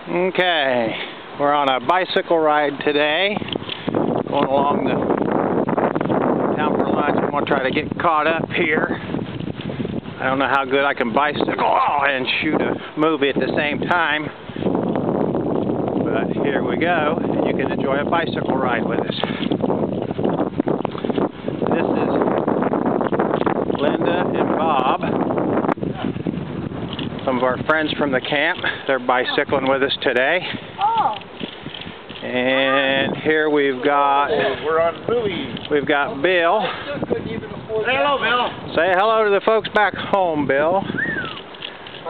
Okay, we're on a bicycle ride today, going along the town for lunch. I'm going to try to get caught up here. I don't know how good I can bicycle and shoot a movie at the same time, but here we go, and you can enjoy a bicycle ride with us. This is Linda and Bob, some of our friends from the camp. They're bicycling with us today. Oh. And here we've got Bill. Say hello, Bill. Say hello to the folks back home, Bill.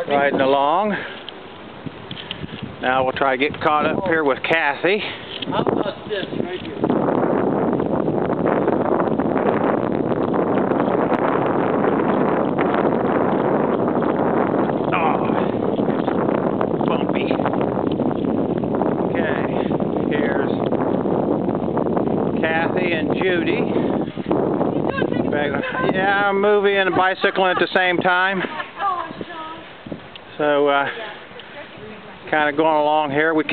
Riding along. Now we'll try to get caught up here with Cathy. How about this right here? Cathy and Judy. Yeah, movie and bicycling at the same time. So, kind of going along here. We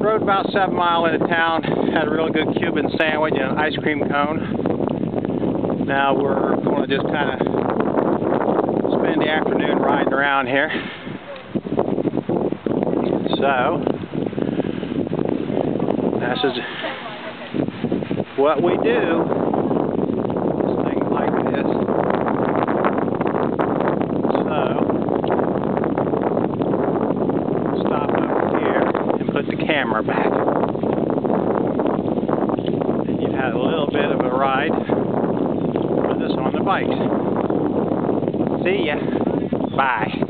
rode about 7 miles into town, had a really good Cuban sandwich and an ice cream cone. Now we're going to just kind of spend the afternoon riding around here. So, this is what we do, things like this. So, stop over here and put the camera back. And you've had a little bit of a ride with us on the bike. See ya. Bye.